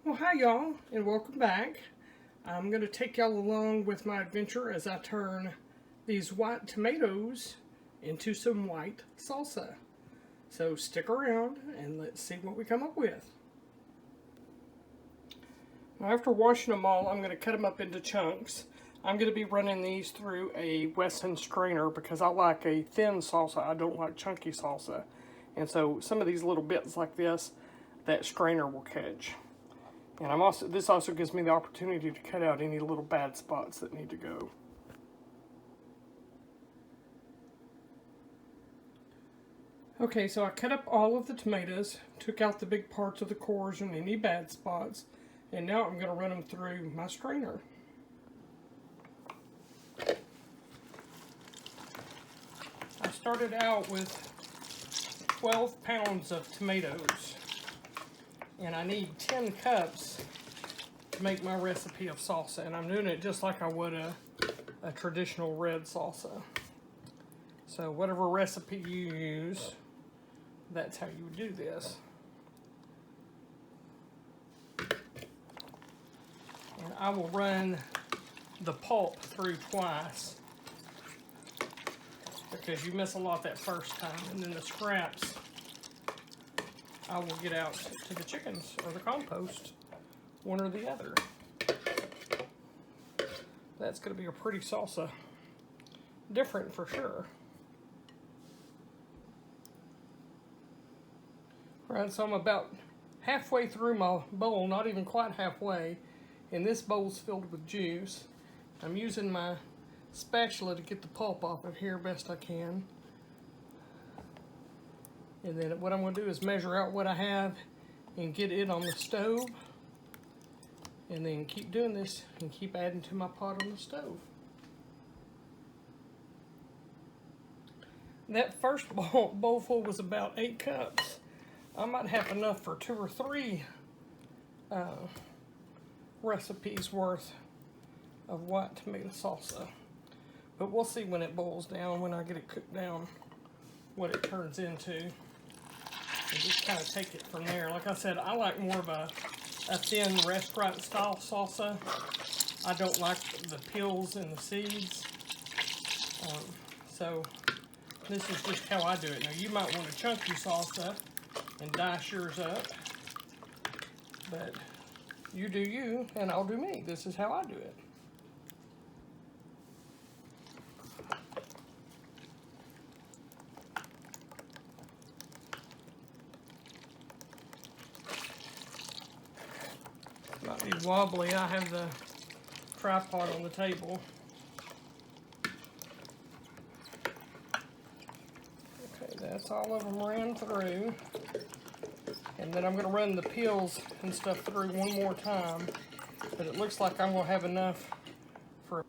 Well, hi y'all, and welcome back. I'm going to take y'all along with my adventure as I turn these white tomatoes into some white salsa. So stick around and let's see what we come up with. Now, after washing them all, I'm going to cut them up into chunks. I'm going to be running these through a Wesson strainer because I like a thin salsa. I don't like chunky salsa. And so some of these little bits like this, that strainer will catch. And this also gives me the opportunity to cut out any little bad spots that need to go. Okay, so I cut up all of the tomatoes, took out the big parts of the cores and any bad spots, and now I'm going to run them through my strainer. I started out with 12 pounds of tomatoes. And I need 10 cups to make my recipe of salsa. And I'm doing it just like I would a traditional red salsa. So whatever recipe you use, that's how you would do this. And I will run the pulp through twice, because you miss a lot that first time. And then the scraps I will get out to the chickens or the compost, one or the other. That's going to be a pretty salsa. Different for sure. Alright, so I'm about halfway through my bowl, not even quite halfway, and this bowl's filled with juice. I'm using my spatula to get the pulp off of here best I can. And then what I'm going to do is measure out what I have and get it on the stove. And then keep doing this and keep adding to my pot on the stove. That first bowlful was about 8 cups. I might have enough for 2 or 3 recipes worth of white tomato salsa. But we'll see when it boils down, when I get it cooked down, what it turns into. And just kind of take it from there. Like I said, I like more of a thin restaurant style salsa. I don't like the peels and the seeds. So this is just how I do it. Now you might want a chunky salsa and dice yours up. But you do you and I'll do me. This is how I do it. Might be wobbly. I have the tripod on the table. Okay, that's all of them ran through. And then I'm going to run the peels and stuff through one more time. But it looks like I'm going to have enough for...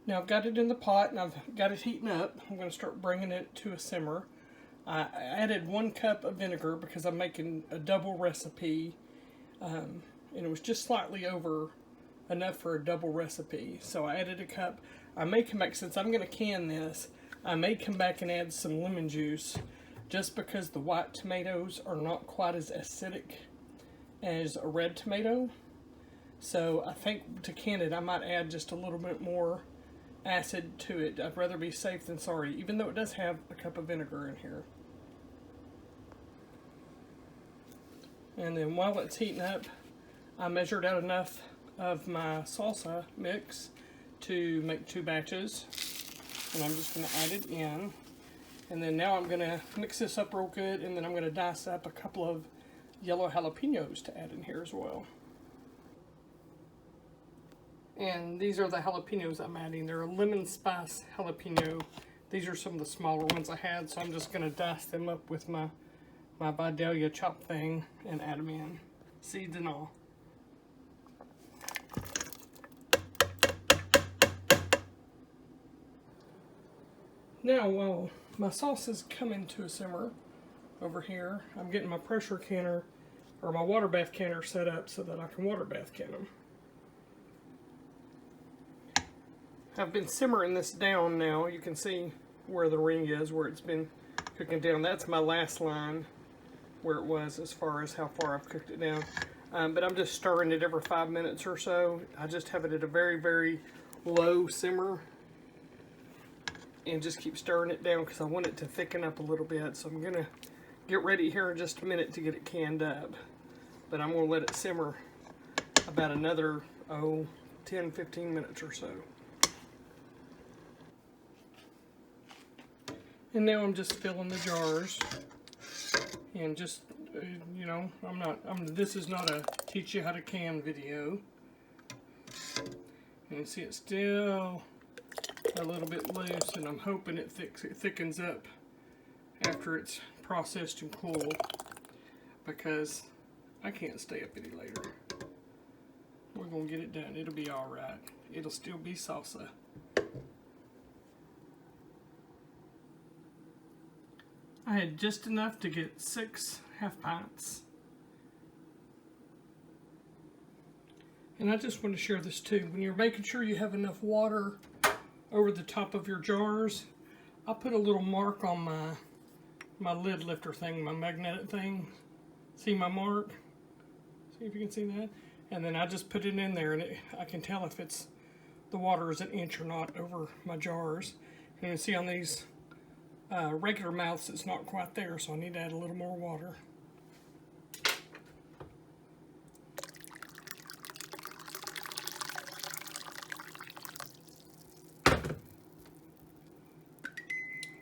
Now I've got it in the pot and I've got it heating up. I'm going to start bringing it to a simmer. I added 1 cup of vinegar because I'm making a double recipe. And it was just slightly over enough for a double recipe. So I added a cup. I may come back, since I'm going to can this, I may come back and add some lemon juice just because the white tomatoes are not quite as acidic as a red tomato. So I think to can it, I might add just a little bit more acid to it. I'd rather be safe than sorry, even though it does have a cup of vinegar in here. And then while it's heating up, I measured out enough of my salsa mix to make 2 batches. And I'm just going to add it in. And then now I'm going to mix this up real good, and then I'm going to dice up a couple of yellow jalapenos to add in here as well. And these are the jalapenos I'm adding. They're a lemon spice jalapeno. These are some of the smaller ones I had, so I'm just going to dice them up with my Vidalia chop thing and add them in, seeds and all. Now while my sauce is coming to a simmer over here, I'm getting my pressure canner or my water bath canner set up so that I can water bath can them. I've been simmering this down now. You can see where the ring is, where it's been cooking down. That's my last line. where it was as far as how far I've cooked it down. But I'm just stirring it every 5 minutes or so. I just have it at a very, very low simmer. And just keep stirring it down because I want it to thicken up a little bit. So I'm going to get ready here in just a minute to get it canned up. But I'm going to let it simmer about another, 10-15 minutes or so. And now I'm just filling the jars. And just, you know, this is not a teach you how to can video. And you see it's still a little bit loose, and I'm hoping it thickens up after it's processed and cooled, because I can't stay up any later. We're going to get it done. It'll be alright. It'll still be salsa. I had just enough to get 6 half pints. And I just want to share this too. When you're making sure you have enough water over the top of your jars, I put a little mark on my lid lifter thing, my magnetic thing. See my mark? See if you can see that? And then I just put it in there, and I can tell if the water is an inch or not over my jars. And you can see on these regular mouths it's not quite there, so I need to add a little more water.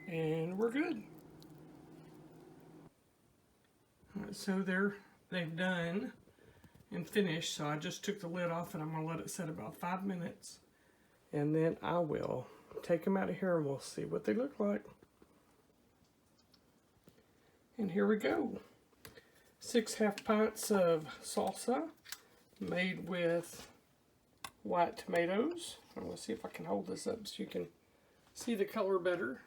And we're good. Alright, so they've done and finished. So I just took the lid off, and I'm going to let it set about 5 minutes. And then I will take them out of here and we'll see what they look like. And here we go. 6 half pints of salsa made with white tomatoes. I'm going to see if I can hold this up so you can see the color better.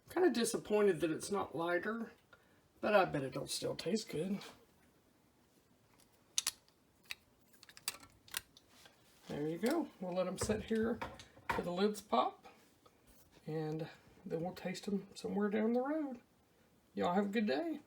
Kind of disappointed that it's not lighter, but I bet it'll still taste good. There you go. We'll let them sit here till the lids pop, and then we'll taste them somewhere down the road. Y'all have a good day.